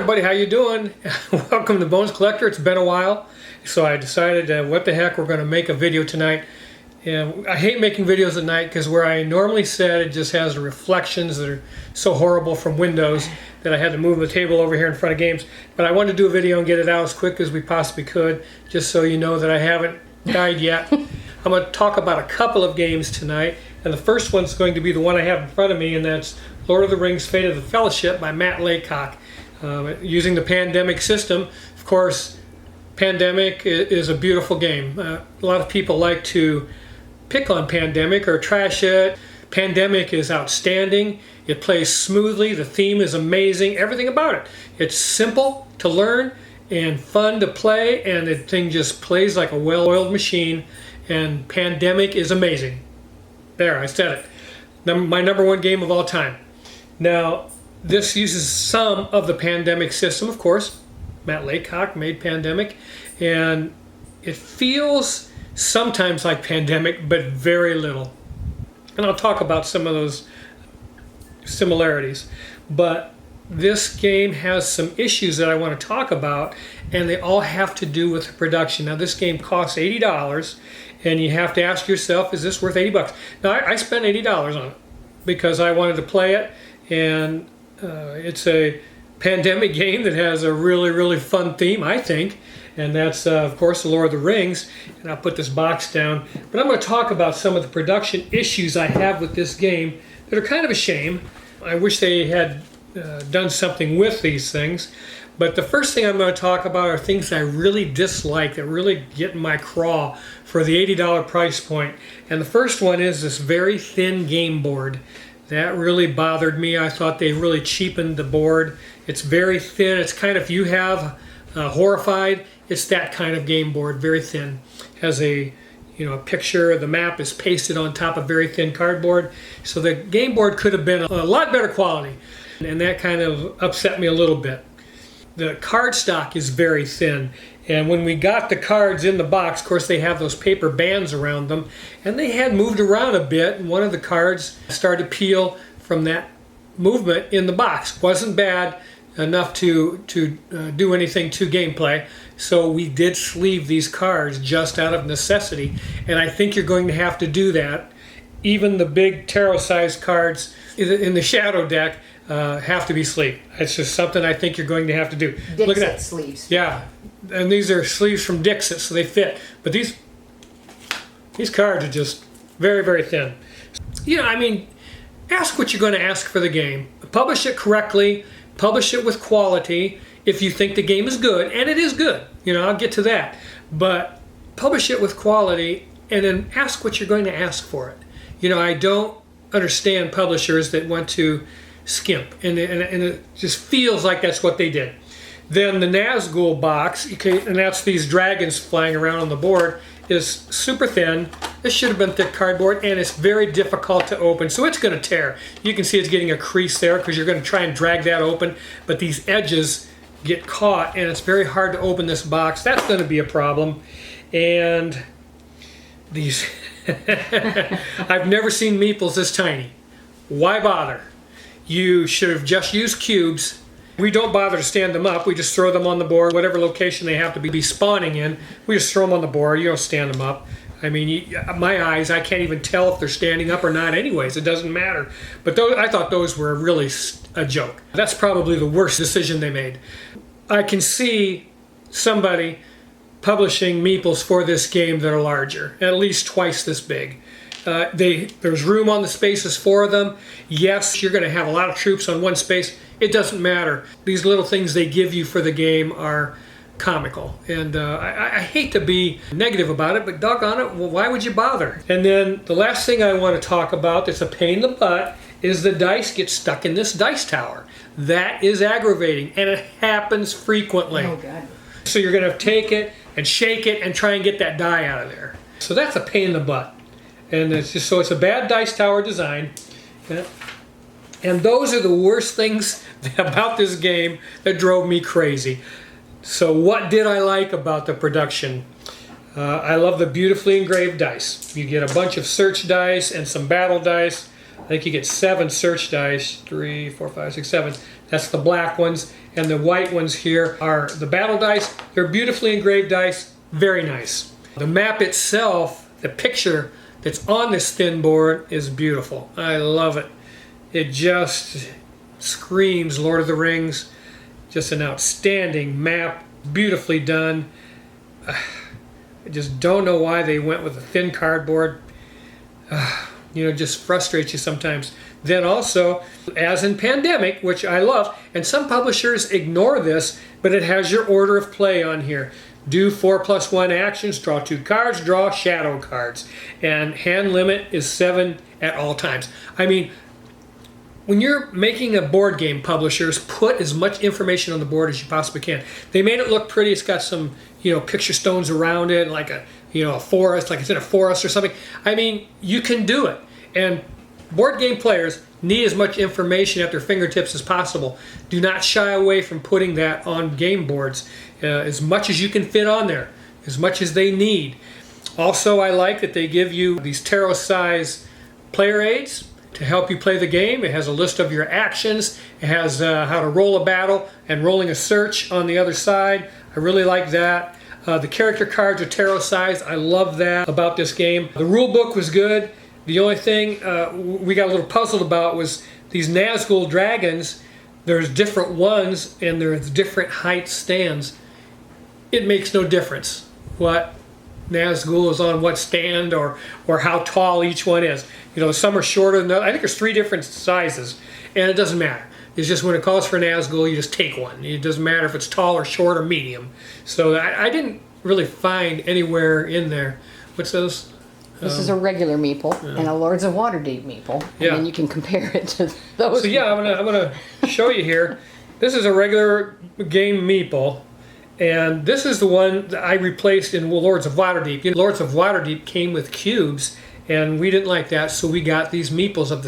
everybody, how you doing? Welcome to Bones Collector. It's been a while, so I decided what the heck, we're going to make a video tonight. And I hate making videos at night because where I normally sit, it just has the reflections that are so horrible from windows that I had to move the table over here in front of games. But I wanted to do a video and get it out as quick as we possibly could, just so you know that I haven't died yet. I'm going to talk about a couple of games tonight, and the first one's going to be the one I have in front of me, and that's Lord of the Rings: Fate of the Fellowship by Matt Laycock. Using the Pandemic system. Of course, Pandemic is a beautiful game. A lot of people like to pick on Pandemic or trash it. Pandemic is outstanding. It plays smoothly. The theme is amazing. Everything about it. It's simple to learn and fun to play, and the thing just plays like a well-oiled machine, and Pandemic is amazing. There, I said it. My number one game of all time. Now, this uses some of the Pandemic system, of course. Matt Laycock made Pandemic, and it feels sometimes like Pandemic, but very little. And I'll talk about some of those similarities. But this game has some issues that I want to talk about, and they all have to do with the production. Now, this game costs $80, and you have to ask yourself, is this worth 80 bucks? Now, I spent $80 on it because I wanted to play it, and it's a Pandemic game that has a really fun theme, I think, and that's of course the Lord of the Rings. And I'll put this box down, but I'm going to talk about some of the production issues I have with this game that are kind of a shame. I wish they had done something with these things. But the first thing I'm going to talk about are things I really dislike, that really get in my craw for the $80 price point. And the first one is this very thin game board. That really bothered me. I thought they really cheapened the board. It's very thin. It's kind of, if you have Horrified, it's that kind of game board, very thin. Has a picture. The map is pasted on top of very thin cardboard. So the game board could have been a lot better quality, and that kind of upset me a little bit. The cardstock is very thin, and when we got the cards in the box, of course they have those paper bands around them, and they had moved around a bit, and one of the cards started to peel from that movement in the box. Wasn't bad enough to do anything to gameplay, so we did sleeve these cards just out of necessity, and I think you're going to have to do that. Even the big tarot-sized cards in the shadow deck have to be sleeved. It's just something I think you're going to have to do. Dixit Look at that. Sleeves. Yeah, and these are sleeves from Dixit, so they fit. But these cards are just very thin. I mean, ask what you're going to ask for the game. Publish it correctly. Publish it with quality. If you think the game is good, and it is good, I'll get to that. But publish it with quality, and then ask what you're going to ask for it. I don't understand publishers that want to skimp, and it just feels like that's what they did. Then the Nazgul box, and that's these dragons flying around on the board, is super thin. This should have been thick cardboard, and it's very difficult to open, so it's going to tear. You can see it's getting a crease there because you're going to try and drag that open, but these edges get caught, and it's very hard to open this box. That's going to be a problem. And these I've never seen meeples this tiny. Why bother? You should have just used cubes. We don't bother to stand them up. We just throw them on the board, whatever location they have to be spawning in. We just throw them on the board. You don't stand them up. I mean, my eyes, I can't even tell if they're standing up or not anyways. It doesn't matter. But I thought those were really a joke. That's probably the worst decision they made. I can see somebody publishing meeples for this game that are larger, at least twice this big. There's room on the spaces for them. Yes, you're going to have a lot of troops on one space. It doesn't matter. These little things they give you for the game are comical, and I hate to be negative about it, but doggone it, well, why would you bother? And then the last thing I want to talk about that's a pain in the butt is the dice get stuck in this dice tower. That is aggravating, and it happens frequently. Oh, God. So you're going to take it and shake it and try and get that die out of there. So that's a pain in the butt. And it's a bad dice tower design. Yeah. And those are the worst things about this game that drove me crazy. So what did I like about the production? I love the beautifully engraved dice. You get a bunch of search dice and some battle dice. I think you get 7 search dice, 3, 4, 5, 6, 7. That's the black ones. and the white ones here are the battle dice. They're beautifully engraved dice, very nice. The map itself, the picture that's on this thin board is beautiful. I love it. It just screams Lord of the Rings. Just an outstanding map, beautifully done. I just don't know why they went with a thin cardboard. You know, just frustrates you sometimes. Then also, as in Pandemic, which I love, and some publishers ignore this, but it has your order of play on here. Do 4+1 actions, draw 2 cards, draw shadow cards. And hand limit is 7 at all times. I mean, when you're making a board game, publishers put as much information on the board as you possibly can. They made it look pretty. It's got some, you know, picture stones around it, like a, you know, a forest, like it's in a forest or something. I mean, you can do it. And board game players need as much information at their fingertips as possible. Do not shy away from putting that on game boards as much as you can fit on there, as much as they need. Also, I like that they give you these tarot size player aids to help you play the game. It has a list of your actions. It has how to roll a battle and rolling a search on the other side. I really like that. The character cards are tarot size. I love that about this game. The rule book was good. The only thing we got a little puzzled about was these Nazgul dragons. There's different ones and there's different height stands. It makes no difference what Nazgul is on what stand or how tall each one is. You know, some are shorter than others. I think there's 3 different sizes, and it doesn't matter. It's just when it calls for Nazgul, you just take one. It doesn't matter if it's tall or short or medium. So I didn't really find anywhere in there. What's those? This is a regular meeple and a Lords of Waterdeep meeple, and then you can compare it to those. So yeah, I'm gonna show you here. This is a regular game meeple, and this is the one that I replaced in Lords of Waterdeep. You know, Lords of Waterdeep came with cubes, and we didn't like that, so we got these meeples of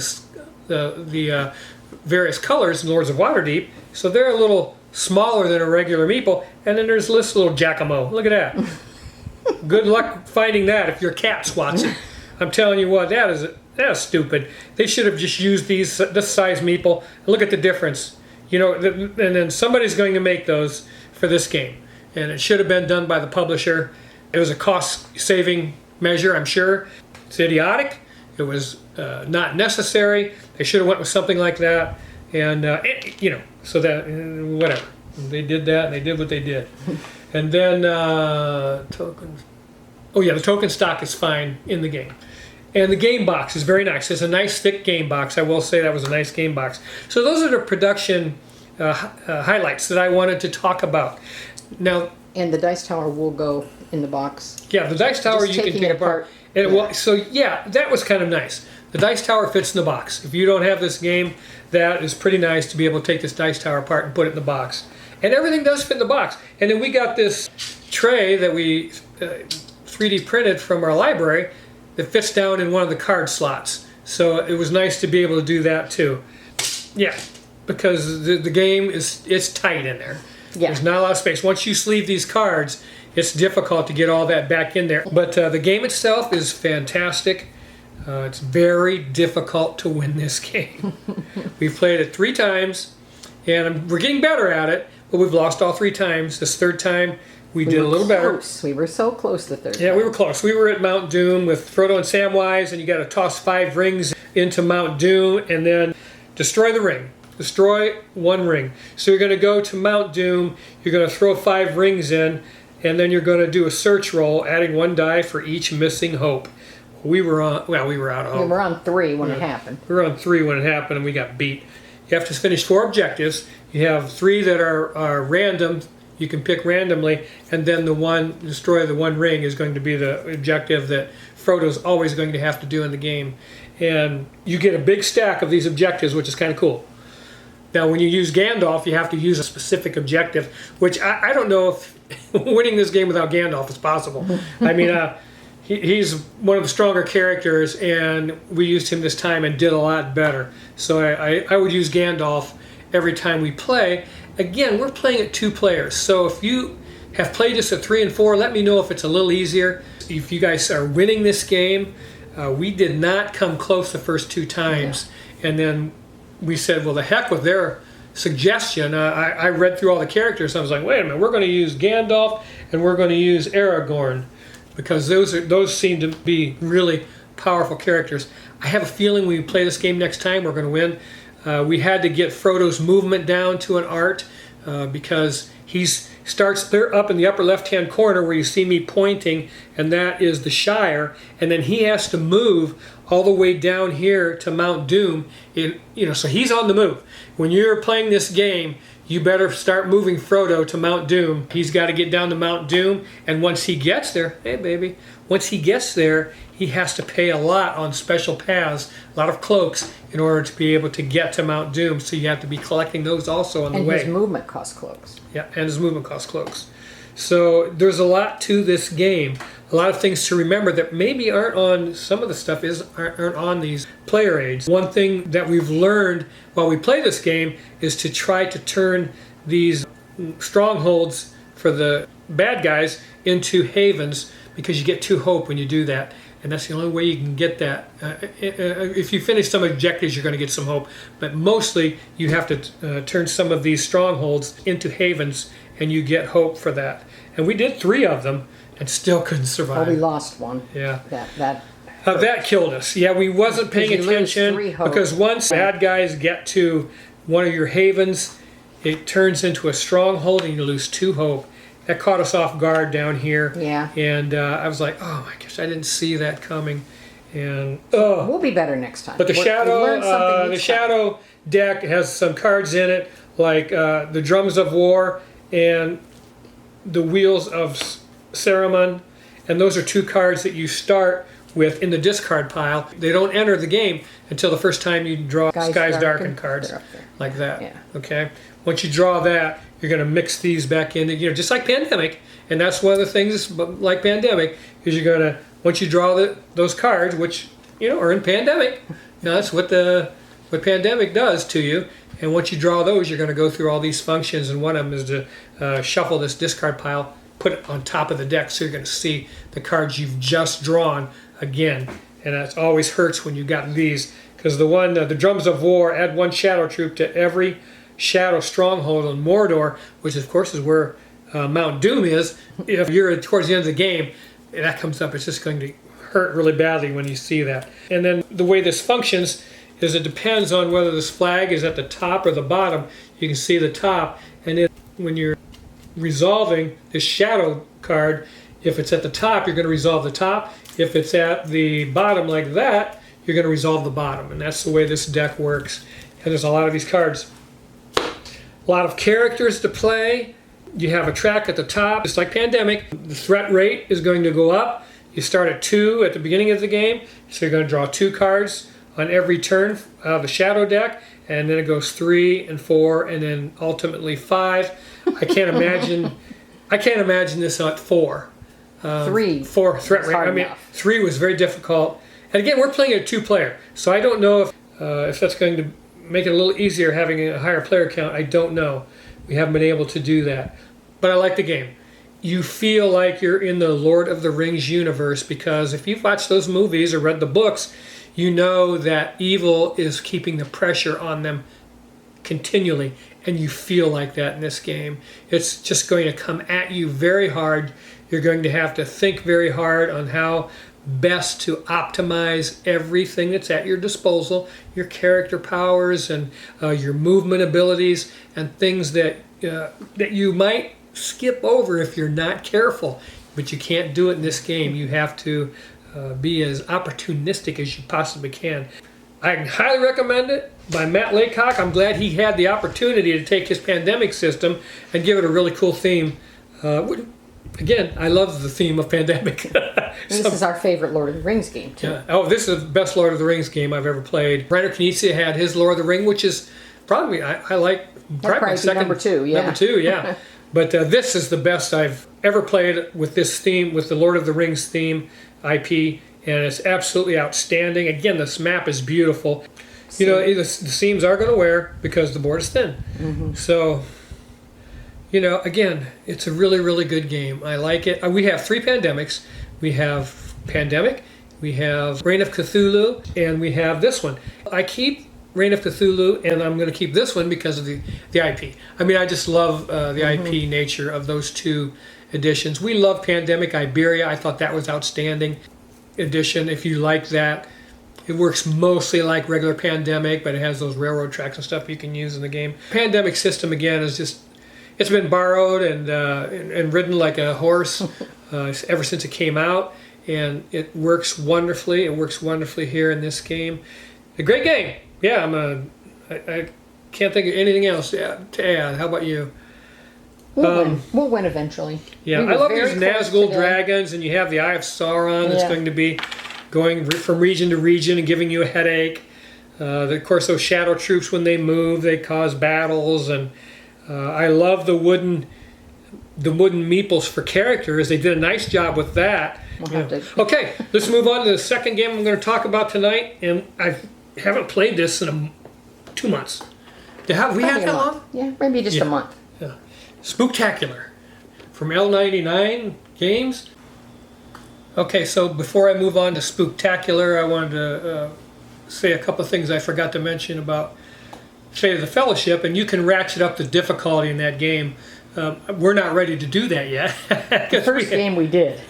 the various colors in Lords of Waterdeep. So they're a little smaller than a regular meeple, and then there's this little Giacomo. Look at that. Good luck finding that if your cat swats it. I'm telling you what, that is stupid. They should have just used this size meeple. Look at the difference. You know, and then somebody's going to make those for this game, and it should have been done by the publisher. It was a cost-saving measure, I'm sure. It's idiotic. It was not necessary. They should have went with something like that, and you know, so that whatever. They did that, and they did what they did. And then tokens. Oh yeah, the token stock is fine in the game. And the game box is very nice. It's a nice thick game box. I will say that was a nice game box. So those are the production highlights that I wanted to talk about. Now, and the dice tower will go in the box. Yeah, the dice tower you can take apart. And so yeah, that was kind of nice. The dice tower fits in the box. If you don't have this game, that is pretty nice to be able to take this dice tower apart and put it in the box. And everything does fit in the box. And then we got this tray that we 3D printed from our library that fits down in one of the card slots. So it was nice to be able to do that too. Yeah, because the game it's tight in there. Yeah. There's not a lot of space. Once you sleeve these cards, it's difficult to get all that back in there. But the game itself is fantastic. It's very difficult to win this game. We've played it 3 times, and we're getting better at it. But we've lost all 3 times. This 3rd time, we did a little better. We were so close the 3rd time. Yeah, we were close. We were at Mount Doom with Frodo and Samwise, and you got to toss 5 rings into Mount Doom, and then destroy the ring. Destroy 1 ring. So you're going to go to Mount Doom, you're going to throw 5 rings in, and then you're going to do a search roll, adding 1 die for each missing hope. We were out of hope. We were on 3 when it happened. We were on 3 when it happened, and we got beat. You have to finish 4 objectives. You have 3 that are random. You can pick randomly, and then destroy the 1 ring is going to be the objective that Frodo's always going to have to do in the game. And you get a big stack of these objectives, which is kind of cool. Now, when you use Gandalf, you have to use a specific objective, which I don't know if winning this game without Gandalf is possible. I mean, he's one of the stronger characters, and we used him this time and did a lot better. So I would use Gandalf every time we play. Again, we're playing at 2 players, so if you have played this at 3 and 4, let me know if it's a little easier. If you guys are winning this game, we did not come close the first 2 times, and then we said, well, the heck with their suggestion. I read through all the characters. And I was like, wait a minute, we're going to use Gandalf and we're going to use Aragorn because those seem to be really powerful characters. I have a feeling when we play this game next time, we're going to win. We had to get Frodo's movement down to an art because he starts there up in the upper left-hand corner where you see me pointing, and that is the Shire, and then he has to move all the way down here to Mount Doom. So he's on the move. When you're playing this game, you better start moving Frodo to Mount Doom. He's got to get down to Mount Doom, and once he gets there, hey baby, once he gets there, he has to pay a lot on special paths, a lot of cloaks, in order to be able to get to Mount Doom. So you have to be collecting those also on the way. And his movement costs cloaks. Yeah, and his movement costs cloaks. So there's a lot to this game. A lot of things to remember that maybe aren't on, some of the stuff aren't on these player aids. One thing that we've learned while we play this game is to try to turn these strongholds for the bad guys into havens, because you get 2 hope when you do that. And that's the only way you can get that. If you finish some objectives, you're going to get some hope. But mostly, you have to turn some of these strongholds into havens, and you get hope for that. And we did 3 of them, and still couldn't survive. Oh, we lost one. Yeah. That killed us. Yeah, we wasn't paying attention, because once bad guys get to one of your havens, it turns into a stronghold, and you lose 2 hope. That caught us off guard down here. Yeah. And I was like, oh my gosh, I didn't see that coming. And we'll be better next time. But the shadow deck has some cards in it, like the Drums of War and the Wheels of Saruman. And those are 2 cards that you start with in the discard pile. They don't enter the game until the first time you draw Skies Darkened cards, like that. Yeah. Okay. Once you draw that, you're going to mix these back in, just like Pandemic. And that's one of the things like Pandemic, is you're going to, once you draw those cards, which are in Pandemic, that's what Pandemic does to you. And once you draw those, you're going to go through all these functions, and one of them is to shuffle this discard pile, put it on top of the deck, so you're going to see the cards you've just drawn again. And that always hurts when you got these, because the Drums of War add 1 shadow troop to every shadow stronghold on Mordor, which of course is where Mount Doom is. If you're towards the end of the game, that comes up, it's just going to hurt really badly when you see that. And then the way this functions is it depends on whether this flag is at the top or the bottom. You can see the top, and then when you're resolving this shadow card, if it's at the top, you're going to resolve the top. If it's at the bottom like that, you're going to resolve the bottom. And that's the way this deck works. And there's a lot of these cards. A lot of characters to play. You have a track at the top, just like Pandemic. The threat rate is going to go up. You start at 2 at the beginning of the game, so you're going to draw 2 cards on every turn of the shadow deck, and then it goes 3 and 4, and then ultimately 5. I can't imagine this at 4. 3. 4 threat rate. I mean, 3 was very difficult. And again, we're playing a 2-player, so I don't know if that's going to make it a little easier having a higher player count. I don't know. We haven't been able to do that. But I like the game. You feel like you're in the Lord of the Rings universe, because if you've watched those movies or read the books, you know that evil is keeping the pressure on them continually. And you feel like that in this game. It's just going to come at you very hard. You're going to have to think very hard on how best to optimize everything that's at your disposal, your character powers and your movement abilities, and things that you might skip over if you're not careful. But you can't do it in this game. You have to be as opportunistic as you possibly can. I highly recommend it, by Matt Laycock. I'm glad he had the opportunity to take his Pandemic system and give it a really cool theme. Again, I love the theme of Pandemic. This is our favorite Lord of the Rings game, too. Yeah. Oh, this is the best Lord of the Rings game I've ever played. Reiner Knizia had his Lord of the Ring, which is probably, I like, probably second, number 2, yeah. Number 2, yeah. But this is the best I've ever played with this theme, with the Lord of the Rings theme IP, and it's absolutely outstanding. Again, this map is beautiful. The seams are going to wear because the board is thin. Mm-hmm. So, again, it's a really, really good game. I like it. We have 3 Pandemics. We have Pandemic, we have Reign of Cthulhu, and we have this one. I keep Reign of Cthulhu, and I'm going to keep this one because of the IP. I mean, I just love the IP nature of those two editions. We love Pandemic Iberia. I thought that was outstanding edition. If you like that, it works mostly like regular Pandemic, but it has those railroad tracks and stuff you can use in the game. Pandemic system, again, is just, it's been borrowed and ridden like a horse ever since it came out, and it works wonderfully. It works wonderfully here in this game. A great game. Yeah, I can't think of anything else to add. How about you? We'll win eventually. Yeah, I love these Nazgul dragons, and you have the Eye of Sauron that's going to be going from region to region and giving you a headache. Of course, those shadow troops, when they move, they cause battles, and I love the wooden meeples for characters. They did a nice job with that. Okay, let's move on to the second game I'm going to talk about tonight, and I haven't played this in 2 months. Have we had that long? Yeah, maybe just a month. Yeah. Spooktacular from L99 Games. Okay, so before I move on to Spooktacular, I wanted to say a couple of things I forgot to mention about Fate of the Fellowship, and you can ratchet up the difficulty in that game. We're not ready to do that yet. The first game we did.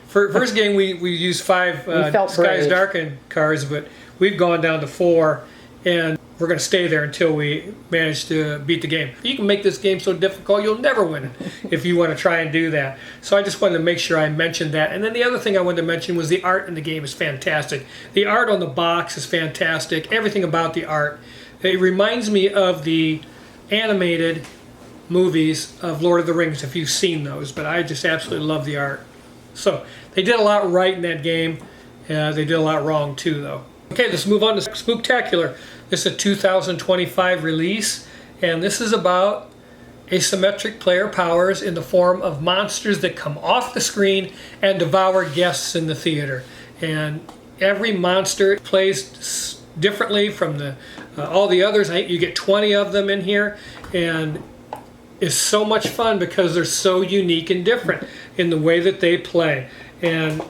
First game we used 5 Skies Darkened cards, but we've gone down to 4, and we're going to stay there until we manage to beat the game. You can make this game so difficult you'll never win it if you want to try and do that. So I just wanted to make sure I mentioned that. And then the other thing I wanted to mention was the art in the game is fantastic. The art on the box is fantastic. Everything about the art. It reminds me of the animated movies of Lord of the Rings, if you've seen those, but I just absolutely love the art. So they did a lot right in that game. They did a lot wrong too, though. Okay, let's move on to Spooktacular. This is a 2025 release, and this is about asymmetric player powers in the form of monsters that come off the screen and devour guests in the theater. And every monster plays differently from all the others. I think you get 20 of them in here, and it's so much fun because they're so unique and different in the way that they play. And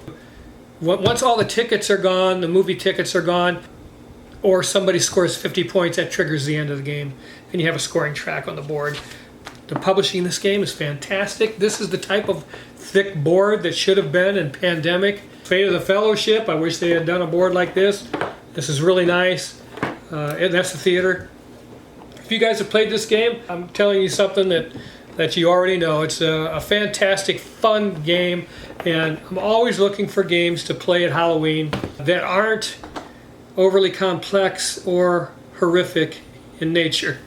once all the tickets are gone, the movie tickets are gone, or somebody scores 50 points, that triggers the end of the game, and you have a scoring track on the board. The publishing in this game is fantastic. This is the type of thick board that should have been in Pandemic. Fate of the Fellowship, I wish they had done a board like this. This is really nice, and that's the theater. If you guys have played this game, I'm telling you something that you already know. It's a fantastic, fun game, and I'm always looking for games to play at Halloween that aren't overly complex or horrific in nature,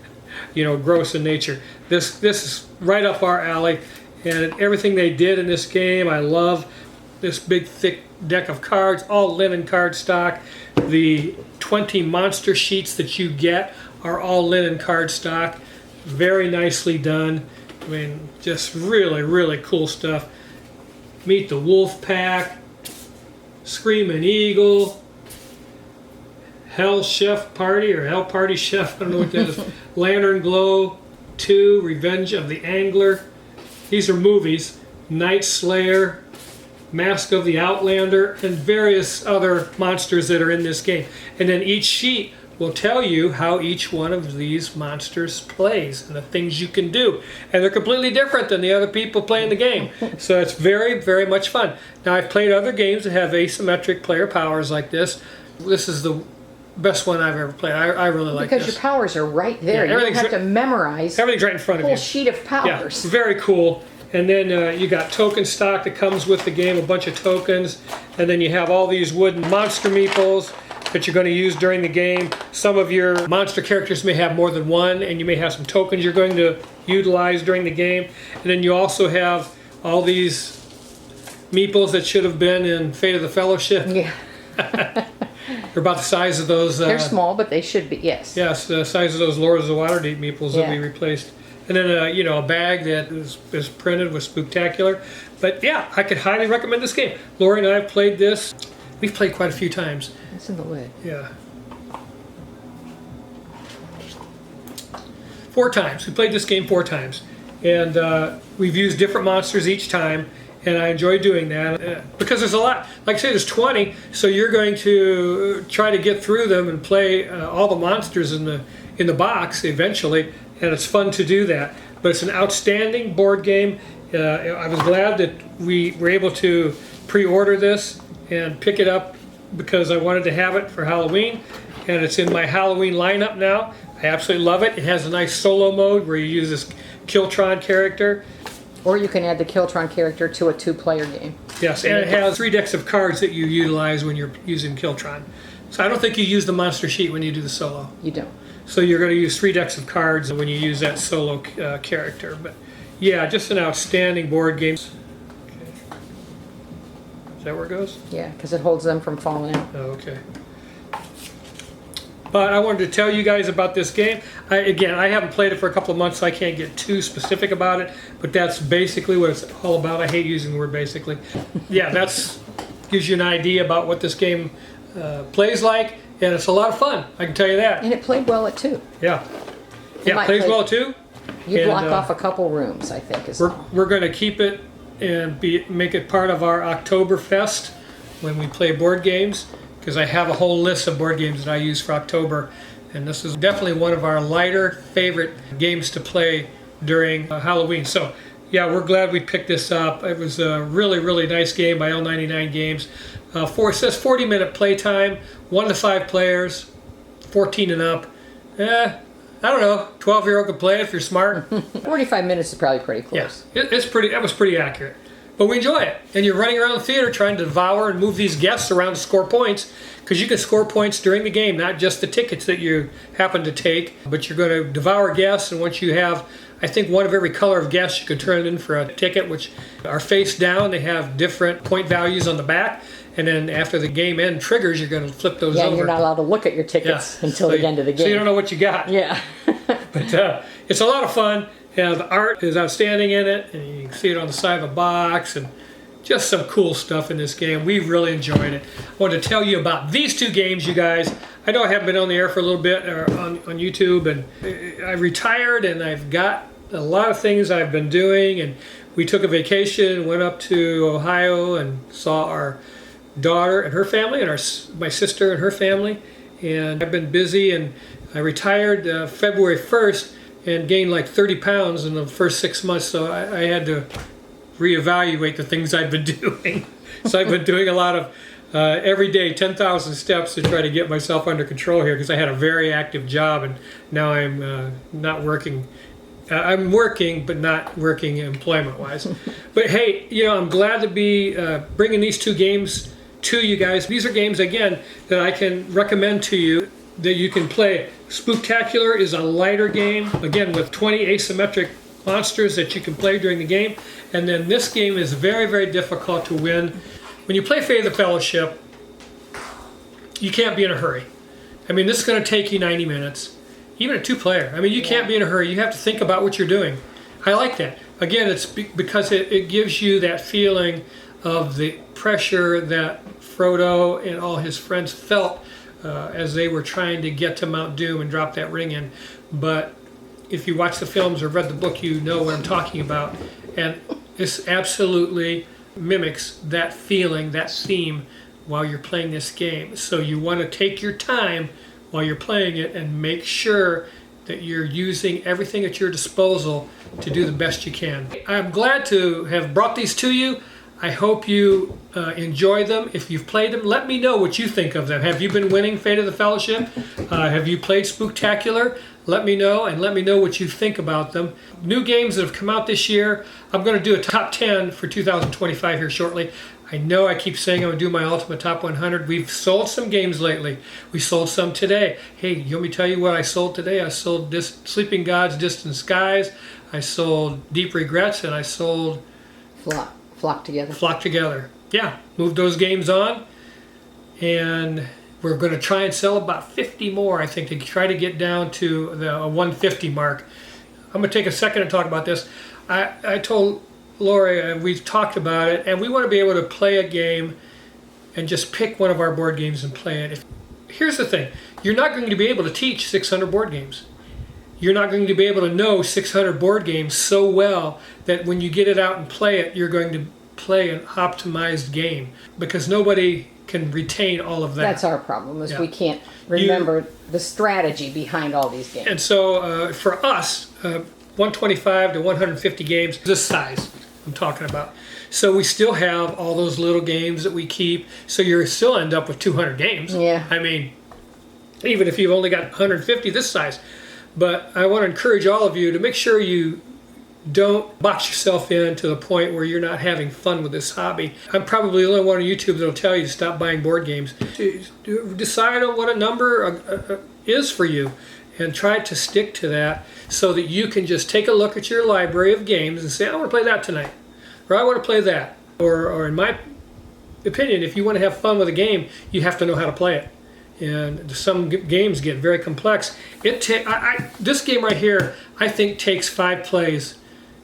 gross in nature. This is right up our alley, and everything they did in this game, I love. This big thick deck of cards, all linen card stock. The 20 monster sheets that you get are all linen card stock. Very nicely done. I mean, just really, really cool stuff. Meet the Wolf Pack, Screaming Eagle, Hell Chef Party, or Hell Party Chef, I don't know what that is. Lantern Glow 2, Revenge of the Angler. These are movies. Night Slayer, Mask of the Outlander, and various other monsters that are in this game. And then each sheet will tell you how each one of these monsters plays and the things you can do. And they're completely different than the other people playing the game. So it's very, very much fun. Now, I've played other games that have asymmetric player powers like this. This is the best one I've ever played. I really like this. Because your powers are right there. You don't have to memorize everything's right in front of you. A whole sheet of powers. Yeah, very cool. And then you got token stock that comes with the game, a bunch of tokens. And then you have all these wooden monster meeples that you're going to use during the game. Some of your monster characters may have more than one, and you may have some tokens you're going to utilize during the game. And then you also have all these meeples that should have been in Fate of the Fellowship. Yeah. They're about the size of those. They're small, but they should be, yes. Yes, the size of those Lords of the Waterdeep meeples that we replaced. And then, a bag that is printed with Spooktacular. But yeah, I could highly recommend this game. Lori and I have played this. We've played quite a few times. It's in the lid. Yeah. 4 times. We played this game 4 times. And we've used different monsters each time. and I enjoy doing that because there's a lot. Like I say, there's 20, so you're going to try to get through them and play all the monsters in the box eventually, and it's fun to do that. But it's an outstanding board game. I was glad that we were able to pre-order this and pick it up because I wanted to have it for Halloween, and it's in my Halloween lineup now. I absolutely love it. It has a nice solo mode where you use this Kiltron character. Or you can add the Kiltron character to a 2-player game. Yes, and it has 3 decks of cards that you utilize when you're using Kiltron. So I don't think you use the monster sheet when you do the solo. You don't. So you're going to use 3 decks of cards when you use that solo character. But yeah, just an outstanding board game. Okay. Is that where it goes? Yeah, because it holds them from falling out. Oh, okay. But I wanted to tell you guys about this game. Again, I haven't played it for a couple of months, so I can't get too specific about it. But that's basically what it's all about. I hate using the word basically. Yeah, that's gives you an idea about what this game plays like, and it's a lot of fun. I can tell you that. And it played well at 2. Yeah, yeah, it plays well too. You block off a couple rooms, I think. We're going to keep it and make it part of our Oktoberfest when we play board games, because I have a whole list of board games that I use for October, and this is definitely one of our lighter favorite games to play during Halloween. So yeah, we're glad we picked this up. It was a really, really nice game by L99 Games. It says 40-minute playtime, 1 to 5 players, 14 and up. I don't know, 12-year-old could play it if you're smart. 45 minutes is probably pretty close. Yeah, that was pretty accurate. But we enjoy it. And you're running around the theater trying to devour and move these guests around to score points, because you can score points during the game, not just the tickets that you happen to take, but you're going to devour guests, and once you have, I think, one of every color of guests, you can turn it in for a ticket, which are face down. They have different point values on the back, and then after the game end triggers, you're going to flip those over. Yeah, and you're not allowed to look at your tickets until the end of the game. So you don't know what you got. Yeah. But it's a lot of fun. Yeah, the art is outstanding in it, and you can see it on the side of a box, and just some cool stuff in this game. We really enjoyed it. I wanted to tell you about these 2 games, you guys. I know I haven't been on the air for a little bit or on YouTube, and I retired, and I've got a lot of things I've been doing, and we took a vacation, went up to Ohio, and saw our daughter and her family, and my sister and her family, and I've been busy, and I retired February 1st, and gained like 30 pounds in the first 6 months, so I had to reevaluate the things I've been doing. So I've been doing a lot of every day 10,000 steps to try to get myself under control here, because I had a very active job, and now I'm not working. I'm working, but not working employment-wise. But hey, I'm glad to be bringing these 2 games to you guys. These are games, again, that I can recommend to you that you can play. Spooktacular is a lighter game, again, with 20 asymmetric monsters that you can play during the game. And then this game is very, very difficult to win. When you play Fate of the Fellowship, you can't be in a hurry. I mean, this is going to take you 90 minutes, even a 2-player. I mean, you can't be in a hurry. You have to think about what you're doing. I like that. Again, it's because it gives you that feeling of the pressure that Frodo and all his friends felt as they were trying to get to Mount Doom and drop that ring in. But if you watch the films or read the book, you know what I'm talking about. And this absolutely mimics that feeling, that theme, while you're playing this game. So you want to take your time while you're playing it and make sure that you're using everything at your disposal to do the best you can. I'm glad to have brought these to you. I hope you enjoy them. If you've played them, let me know what you think of them. Have you been winning Fate of the Fellowship? Have you played Spooktacular? Let me know, and let me know what you think about them. New games that have come out this year. I'm going to do a top 10 for 2025 here shortly. I know I keep saying I'm going to do my Ultimate Top 100. We've sold some games lately. We sold some today. Hey, you want me to tell you what I sold today? I sold Sleeping Gods, Distant Skies. I sold Deep Regrets, and I sold Flock Together. Flock Together. Yeah, moved those games on, and we're going to try and sell about 50 more, I think, to try to get down to the 150 mark. I'm going to take a second to talk about this. I told Lori, we've talked about it, and we want to be able to play a game and just pick one of our board games and play it. Here's the thing. You're not going to be able to teach 600 board games. You're not going to be able to know 600 board games so well that when you get it out and play it, you're going to play an optimized game, because nobody can retain all of that. That's our problem, is we can't remember the strategy behind all these games. And so for us, 125 to 150 games, this size I'm talking about. So we still have all those little games that we keep, so you still end up with 200 games. Yeah. I mean, even if you've only got 150 this size. But I want to encourage all of you to make sure you don't box yourself in to the point where you're not having fun with this hobby. I'm probably the only one on YouTube that'll tell you to stop buying board games. Decide on what a number is for you and try to stick to that, so that you can just take a look at your library of games and say, I want to play that tonight, or I want to play that. Or in my opinion, if you want to have fun with a game, you have to know how to play it. And some games get very complex. This game right here, I think, takes 5 plays.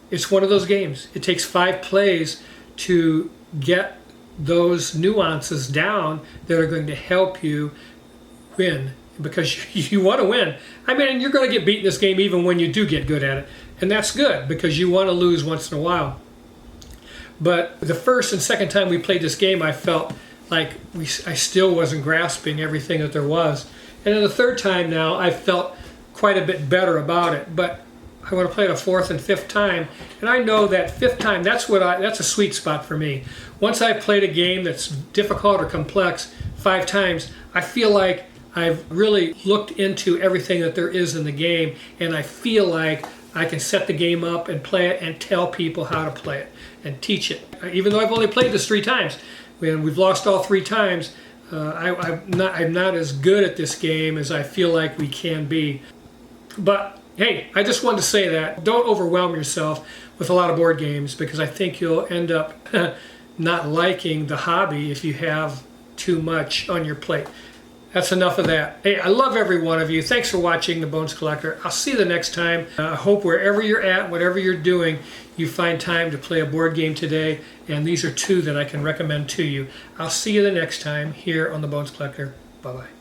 It's one of those games. It takes 5 plays to get those nuances down that are going to help you win, because you want to win. I mean, you're going to get beat in this game even when you do get good at it. And that's good, because you want to lose once in a while. But the first and second time we played this game, I felt like I still wasn't grasping everything that there was. And then the third time now, I felt quite a bit better about it. But I want to play it a 4th and 5th time, and I know that 5th time, that's a sweet spot for me. Once I've played a game that's difficult or complex 5 times, I feel like I've really looked into everything that there is in the game, and I feel like I can set the game up and play it and tell people how to play it and teach it. Even though I've only played this 3 times, and we've lost all 3 times, I'm not as good at this game as I feel like we can be. But hey, I just wanted to say that. Don't overwhelm yourself with a lot of board games, because I think you'll end up not liking the hobby if you have too much on your plate. That's enough of that. Hey, I love every one of you. Thanks for watching The Bones Collector. I'll see you the next time. I hope wherever you're at, whatever you're doing, you find time to play a board game today. And these are 2 that I can recommend to you. I'll see you the next time here on The Bones Collector. Bye-bye.